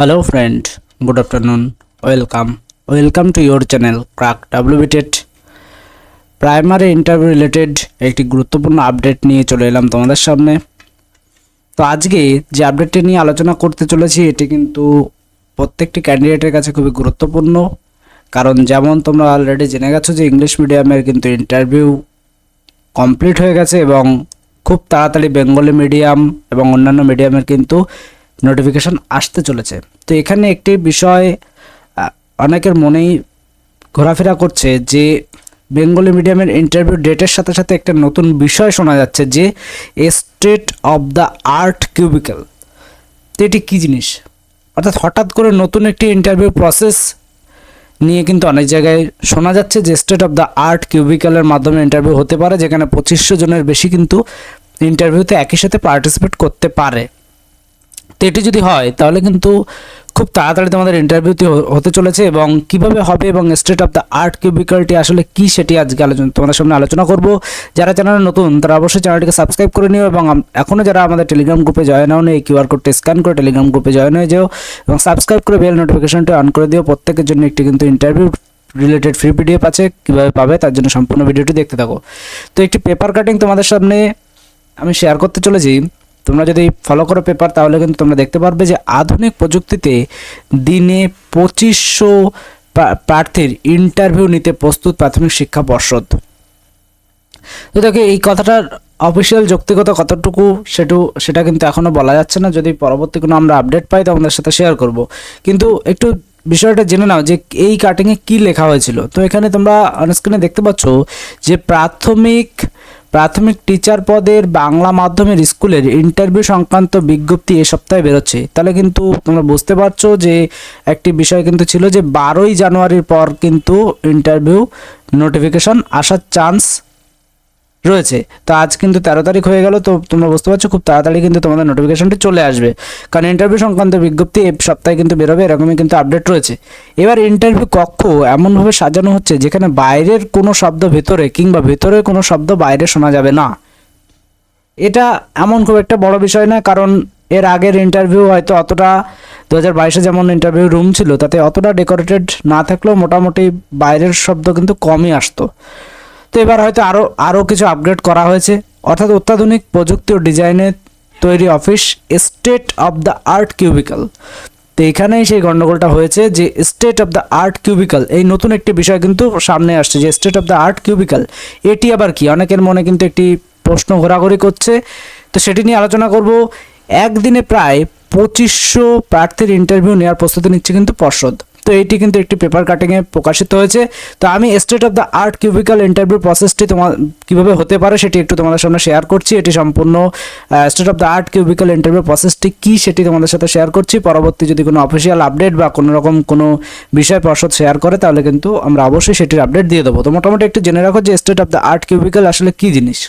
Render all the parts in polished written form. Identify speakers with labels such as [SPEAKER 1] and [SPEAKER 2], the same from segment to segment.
[SPEAKER 1] Hello friend, good afternoon, welcome to your channel Crack WBTET primary interview related একটি গুরুত্বপূর্ণ update নিয়ে চলে এলাম তোমাদের সামনে। তো আজকে যে আপডেটটি নিয়ে আলোচনা করতে চলেছি এটি কিন্তু প্রত্যেকটি ক্যান্ডিডেটের কাছে খুবই গুরুত্বপূর্ণ, কারণ যেমন তোমরা অলরেডি জেনে গেছো যে ইংলিশ মিডিয়ামের কিন্তু ইন্টারভিউ কমপ্লিট হয়ে গেছে এবং খুব তাড়াতাড়ি বেঙ্গলি মিডিয়াম এবং অন্যান্য মিডিয়ামের কিন্তু নোটিফিকেশন আসতে চলেছে। তো এখানে একটি বিষয় অনেকের মনেই ঘোরাফেরা করছে যে বেঙ্গলি মিডিয়ামের ইন্টারভিউ ডেটের সাথে সাথে একটা নতুন বিষয় শোনা যাচ্ছে যে state of the art cubicle. তো এটি কী জিনিস? অর্থাৎ হঠাৎ করে নতুন একটি ইন্টারভিউ প্রসেস নিয়ে কিন্তু অনেক জায়গায় শোনা যাচ্ছে যে স্টেট অফ দ্য আর্ট কিউবিক্যালের মাধ্যমে ইন্টারভিউ হতে পারে, যেখানে 2500 জনের বেশি কিন্তু ইন্টারভিউতে একই সাথে পার্টিসিপেট করতে পারে। তো এটি যদি হয় তাহলে কিন্তু খুব তাড়াতাড়ি তোমাদের ইন্টারভিউতে হতে চলেছে এবং কিভাবে হবে এবং স্টেট অফ দ্য আর্ট কিউবিক্যালটি আসলে কি সেটি আজকে তোমাদের সামনে আলোচনা করব। যারা চ্যানেলে নতুন তারা অবশ্যই চ্যানেলটিকে সাবস্ক্রাইব করে নিও এবং এখনও যারা আমাদের টেলিগ্রাম গ্রুপে জয়েন হও এই কিউআর কোডটি স্ক্যান করে টেলিগ্রাম গ্রুপে জয়েন হয়ে যাও এবং সাবস্ক্রাইব করে বেল নোটিফিকেশনটি অন করে দিও। প্রত্যেকের জন্য একটি কিন্তু ইন্টারভিউ রিলেটেড ফ্রি পিডিএফ আছে, কীভাবে পাবে তার জন্য সম্পূর্ণ ভিডিওটি দেখতে থাকো। তো একটি পেপার কাটিং তোমাদের সামনে আমি শেয়ার করতে চলেছি। তোমরা যদি ফলো করো পেপার তাহলে কিন্তু তোমরা দেখতে পারবে যে আধুনিক প্রযুক্তিতে দিনে 2500 প্রার্থীর ইন্টারভিউ নিতে প্রস্তুত প্রাথমিক শিক্ষা পর্ষদ। তো দেখো এই কথাটার অফিসিয়াল যৌক্তিকতা কতটুকু সেটা কিন্তু এখনও বলা যাচ্ছে না। যদি পরবর্তী কোনো আমরা আপডেট পাই তোমাদের সাথে শেয়ার করব, কিন্তু একটু বিষয়টা জেনে নাও যে এই কাটিংয়ে কী লেখা হয়েছিল। তো এখানে তোমরা অনস্ক্রিনে দেখতে পাচ্ছ যে প্রাথমিক টিচার পদের বাংলা মাধ্যমের স্কুলের ইন্টারভিউ সংক্রান্ত বিজ্ঞপ্তি এ সপ্তাহে বেরোচ্ছে। তাহলে কিন্তু তোমরা বুঝতে পারছো যে একটি বিষয় কিন্তু ছিল যে 12ই জানুয়ারির পর কিন্তু ইন্টারভিউ নোটিফিকেশন আসার চান্স রয়েছে। তো আজ কিন্তু 13 তারিখ হয়ে গেল। তো তোমরা বুঝতে পারছো খুব তাড়াতাড়ি কিন্তু তোমাদের নোটিফিকেশনটি চলে আসবে, কারণ ইন্টারভিউ সংক্রান্ত বিজ্ঞপ্তি এই সপ্তাহে কিন্তু বেরোবে, এরকমই কিন্তু আপডেট রয়েছে। এবার ইন্টারভিউ কক্ষ এমনভাবে সাজানো হচ্ছে যেখানে বাইরের কোনো শব্দ ভেতরে কিংবা ভেতরের কোনো শব্দ বাইরে শোনা যাবে না। এটা এমন খুব একটা বড় বিষয় না, কারণ এর আগের ইন্টারভিউ হয়তো অতটা 2022-এ যেমন ইন্টারভিউ রুম ছিল তাতে অতটা ডেকোরেটেড না থাকলেও মোটামুটি বাইরের শব্দ কিন্তু কমই আসতো। তো এবার হয়তো আরও কিছু আপগ্রেড করা হয়েছে, অর্থাৎ অত্যাধুনিক প্রযুক্তি ও ডিজাইনের তৈরি office state of the art cubicle. তো এখানেই সেই গণ্ডগোলটা হয়েছে যে state of the art cubicle এই নতুন একটি বিষয় কিন্তু সামনে আসছে যে state of the art cubicle এটি আবার কি, অনেকের মনে কিন্তু একটি প্রশ্ন ঘোরাঘুরি করছে। তো সেটি নিয়ে আলোচনা করব। একদিনে প্রায় 2500 প্রার্থীর ইন্টারভিউ নেওয়ার প্রস্তুতি নিচ্ছে কিন্তু পর্ষদ। তো এইটি কিন্তু একটি পেপার কাটিংয়ে প্রকাশিত হয়েছে। তো আমি state of the art cubicle interview প্রসেসটি কীভাবে হতে পারে সেটি একটু তোমাদের সামনে শেয়ার করছি। এটি সম্পূর্ণ state of the art cubicle interview প্রসেসটি কী সেটি তোমাদের সাথে শেয়ার করছি। পরবর্তী যদি কোনো অফিসিয়াল আপডেট বা কোনো রকম কোনো বিষয় পর্ষদ শেয়ার করে তাহলে কিন্তু আমরা অবশ্যই সেটির আপডেট দিয়ে দেবো। তো মোটামুটি একটু জেনে রাখো যে state of the art cubicle আসলে কী জিনিস।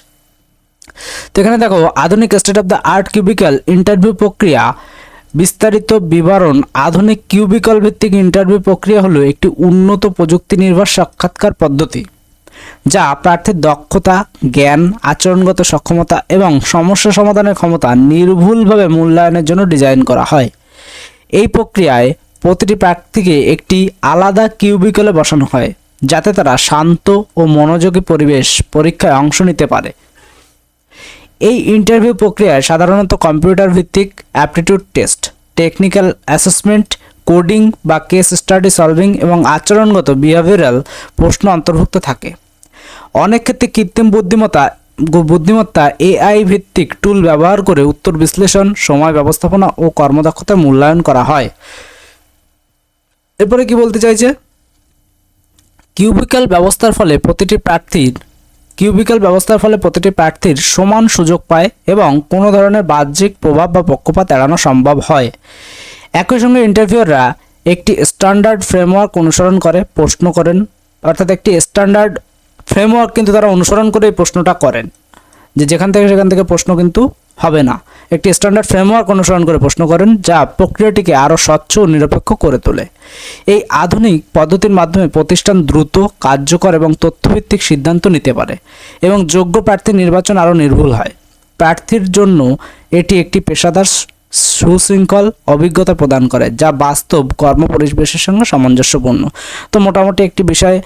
[SPEAKER 1] তো এখানে দেখো আধুনিক state of the art cubicle interview প্রক্রিয়া বিস্তারিত বিবরণ। আধুনিক কিউবিকল ভিত্তিক ইন্টারভিউ প্রক্রিয়া হলো একটি উন্নত প্রযুক্তি নির্ভর সাক্ষাৎকার পদ্ধতি যা প্রার্থীর দক্ষতা, জ্ঞান, আচরণগত সক্ষমতা এবং সমস্যা সমাধানের ক্ষমতা নির্ভুলভাবে মূল্যায়নের জন্য ডিজাইন করা হয়। এই প্রক্রিয়ায় প্রতিটি প্রার্থীকে একটি আলাদা কিউবিকলে বসানো হয় যাতে তারা শান্ত ও মনোযোগী পরিবেশ পরীক্ষায় অংশ নিতে পারে। এই ইন্টারভিউ প্রক্রিয়ায় সাধারণত কম্পিউটার ভিত্তিক aptitude test, technical assessment, coding বা কেস স্টাডি সলভিং এবং আচরণগত বিহেভিয়ারাল প্রশ্ন অন্তর্ভুক্ত থাকে। অনেক ক্ষেত্রে কৃত্রিম বুদ্ধিমত্তা এআই ভিত্তিক টুল ব্যবহার করে উত্তর বিশ্লেষণ, সময় ব্যবস্থাপনা ও কর্মদক্ষতা মূল্যায়ন করা হয়। এরপরে কি বলতে চাইছে, কিউবিক্যাল ব্যবস্থার ফলে প্রতিটি প্রার্থীর সমান সুযোগ পায় এবং কোনো ধরনের বাহ্যিক প্রভাব বা পক্ষপাত এড়ানো সম্ভব হয়। একই সঙ্গে ইন্টারভিউয়াররা একটি স্ট্যান্ডার্ড ফ্রেমওয়ার্ক অনুসরণ করে প্রশ্ন করেন, অর্থাৎ একটি স্ট্যান্ডার্ড ফ্রেমওয়ার্ক কিন্তু তারা অনুসরণ করে এই প্রশ্নটা করেন, যে সেখান থেকে প্রশ্ন কিন্তু হবে না। একটি স্ট্যান্ডার্ড ফ্রেমওয়ার্ক অনুসরণ করে প্রশ্ন করেন যা প্রক্রিয়াটিকে আরও স্বচ্ছ ও নিরপেক্ষ করে তোলে। এই আধুনিক পদ্ধতির মাধ্যমে প্রতিষ্ঠান দ্রুত, কার্যকর এবং তথ্যভিত্তিক সিদ্ধান্ত নিতে পারে এবং যোগ্য প্রার্থীর নির্বাচন আরও নির্ভুল হয়। প্রার্থীর জন্য এটি একটি পেশাদার সুশৃঙ্খল অভিজ্ঞতা প্রদান করে, যা বাস্তব কর্মপরিবেশের সঙ্গে সামঞ্জস্যপূর্ণ। তো মোটামুটি একটি বিষয়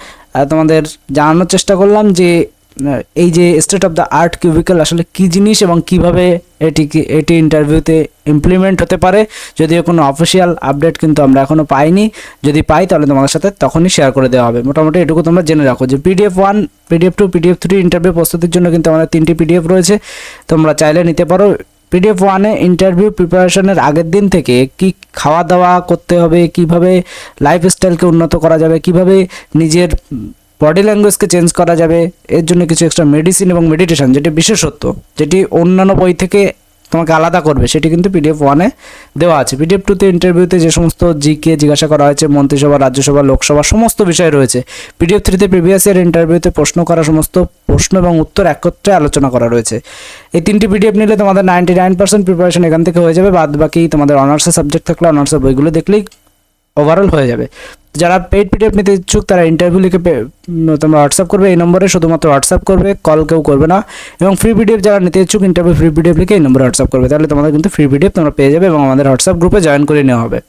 [SPEAKER 1] তোমাদের জানানোর চেষ্টা করলাম যে এই যে state of the art cubicle আসলে কী জিনিস এবং কিভাবে এটি ইন্টারভিউতে ইমপ্লিমেন্ট হতে পারে। যদিও কোনো অফিসিয়াল আপডেট কিন্তু আমরা এখনও পাইনি, যদি পাই তাহলে তোমাদের সাথে তখনই শেয়ার করে দেওয়া হবে। মোটামুটি এটুকু তোমরা জেনে রাখো যে PDF 1, PDF 2, PDF 3 ইন্টারভিউ প্রস্তুতির জন্য কিন্তু আমাদের 3টি PDF রয়েছে, তোমরা চাইলে নিতে পারো। PDF 1-এ ইন্টারভিউ প্রিপারেশনের আগের দিন থেকে কি খাওয়া দাওয়া করতে হবে, কিভাবে লাইফস্টাইলকে উন্নত করা যাবে, কিভাবে নিজের বডি ল্যাঙ্গুয়েজকে চেঞ্জ করা যাবে, এর জন্য কিছু এক্সট্রা মেডিসিন এবং মেডিটেশন, যেটি বিশেষত্ব, যেটি অন্যান্য বই থেকে তোমাকে আলাদা করবে, সেটি কিন্তু PDF 1-এ দেওয়া আছে। PDF 2-তে ইন্টারভিউতে যে সমস্ত জিকে জিজ্ঞাসা করা হয়েছে, মন্ত্রিসভা, রাজ্যসভা, লোকসভা সমস্ত বিষয় রয়েছে। PDF 3-তে প্রিভিয়াস ইয়ার ইন্টারভিউতে প্রশ্ন করা সমস্ত প্রশ্ন এবং উত্তর একত্রে আলোচনা করা রয়েছে। এই 3টি PDF নিলে তোমাদের 99% প্রিপারেশন এখান থেকে হয়ে যাবে। বাদ বাকি তোমাদের অনার্সের সাবজেক্ট থাকলে অনার্সের বইগুলো দেখলেই ওভারঅল হয়ে যাবে। যারা পেইড PDF নিতে ইচ্ছুক তারা ইন্টারভিউ লিখে তোমরা হোয়াটসঅ্যাপ করবে, এই নম্বরে শুধুমাত্র হোয়াটসঅ্যাপ করবে, কল কেউ করবে না। এবং ফ্রি PDF যারা নিতে ইচ্ছুক ইন্টারভিউ ফ্রি PDF লিখে এই নম্বরে হোয়াটসঅ্যাপ করবে, তাহলে তোমাদের কিন্তু ফ্রি PDF তোমরা পেয়ে যাবে এবং আমাদের হোয়াটসঅ্যাপ গ্রুপে জয়েন করে নেওয়া হবে।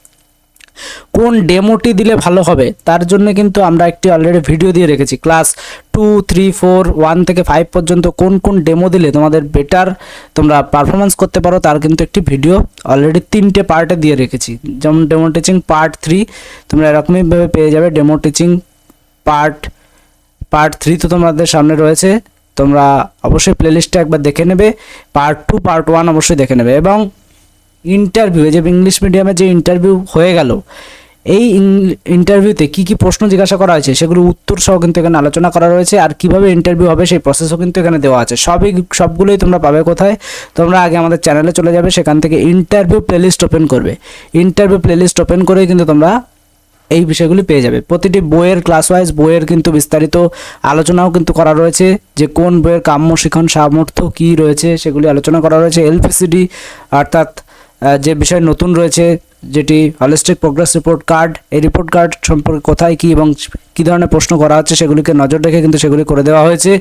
[SPEAKER 1] কোন ডেমোটি দিলে ভালো হবে তার জন্য কিন্তু আমরা একটি অলরেডি ভিডিও দিয়ে রেখেছি। ক্লাস 2, 3, 4, 1 থেকে 5 পর্যন্ত কোন কোন ডেমো দিলে তোমাদের বেটার তোমরা পারফরমেন্স করতে পারো তার কিন্তু একটি ভিডিও অলরেডি 3টে পার্টে দিয়ে রেখেছি। যেমন ডেমো টিচিং পার্ট 3 তোমরা এরকমইভাবে পেয়ে যাবে। ডেমো টিচিং পার্ট 3 তো তোমাদের সামনে রয়েছে, তোমরা অবশ্যই প্লেলিস্টটা একবার দেখে নেবে। পার্ট 2, পার্ট 1 অবশ্যই দেখে নেবে। এবং ইন্টারভিউ, যে ইংলিশ মিডিয়ামে যে ইন্টারভিউ হয়ে গেল, এই ইন্টারভিউতে কী কী প্রশ্ন জিজ্ঞাসা করা হয়েছে সেগুলো উত্তর সহ কিন্তু এখানে আলোচনা করা রয়েছে। আর কিভাবে ইন্টারভিউ হবে সেই প্রসেসও কিন্তু এখানে দেওয়া আছে। সবগুলোই তোমরা পাবে কোথায়? তোমরা আগে আমাদের চ্যানেলে চলে যাবে, সেখান থেকে ইন্টারভিউ প্লেলিস্ট ওপেন করবে। ইন্টারভিউ প্লেলিস্ট ওপেন করেই কিন্তু তোমরা এই বিষয়গুলি পেয়ে যাবে। প্রতিটি বইয়ের ক্লাস ওয়াইজ বইয়ের কিন্তু বিস্তারিত আলোচনাও কিন্তু করা রয়েছে, যে কোন বইয়ের কাম্য শিখন সামর্থ্য কী রয়েছে সেগুলি আলোচনা করা রয়েছে। LPCD অর্থাৎ যে বিষয় নতুন রয়েছে, যেটি হলিস্টিক প্রোগ্রেস রিপোর্ট কার্ড, এই রিপোর্ট কার্ড সম্পর্কে কোথায় কী এবং কী ধরনের প্রশ্ন করা হচ্ছে সেগুলিকে নজর রেখে কিন্তু সেগুলি করে দেওয়া হয়েছে।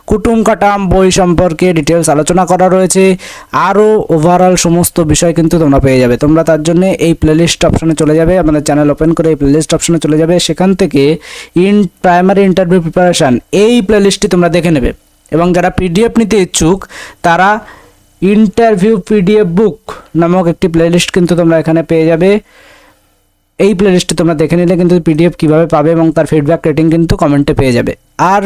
[SPEAKER 1] কুটুম কাটাম বই সম্পর্কে ডিটেলস আলোচনা করা রয়েছে। আরও ওভারঅল সমস্ত বিষয় কিন্তু তোমরা পেয়ে যাবে। তোমরা তার জন্য এই প্লেলিস্ট অপশনে চলে যাবে, আমাদের চ্যানেল ওপেন করে এই প্লেলিস্ট অপশনে চলে যাবে, সেখান থেকে প্রাইমারি ইন্টারভিউ প্রিপারেশান এই প্লেলিস্টটি তোমরা দেখে নেবে। এবং যারা PDF নিতে ইচ্ছুক তারা ইন্টারভিউ PDF বুক নামক একটি প্লেলিস্ট কিন্তু তোমরা এখানে পেয়ে যাবে। এই প্লেলিস্টে তোমরা দেখে নিলে কিন্তু PDF কীভাবে পাবে এবং তার ফিডব্যাক রেটিং কিন্তু কমেন্টে পেয়ে যাবে। আর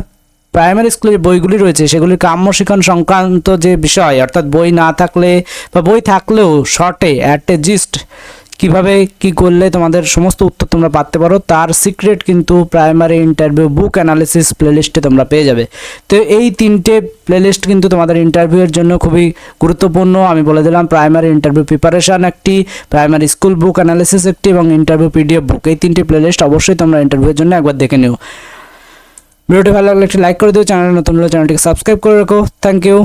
[SPEAKER 1] প্রাইমারি স্কুলের যে বইগুলি রয়েছে সেগুলির কাম্য শিখন সংক্রান্ত যে বিষয়, অর্থাৎ বই না থাকলে বা বই থাকলেও শর্টে অ্যাট এ জিস্ট কীভাবে কী করলে তোমাদের সমস্ত উত্তর তোমরা পাতে পারো, তার সিক্রেট কিন্তু প্রাইমারি ইন্টারভিউ বুক অ্যানালিসিস প্লেলিস্টে তোমরা পেয়ে যাবে। তো এই 3টে প্লেলিস্ট কিন্তু তোমাদের ইন্টারভিউয়ের জন্য খুবই গুরুত্বপূর্ণ। আমি বলে দিলাম, প্রাইমারি ইন্টারভিউ প্রিপারেশান একটি, প্রাইমারি স্কুল বুক অ্যানালিসিস একটি এবং ইন্টারভিউ PDF বুক, এই 3টি প্লেলিস্ট অবশ্যই তোমরা ইন্টারভিউয়ের জন্য একবার দেখে নিও। ভিডিওটি ভালো লাগলে একটি লাইক করে দিও, চ্যানেলে নতুন হলে চ্যানেলটিকে সাবস্ক্রাইব করে রাখো। Thank you.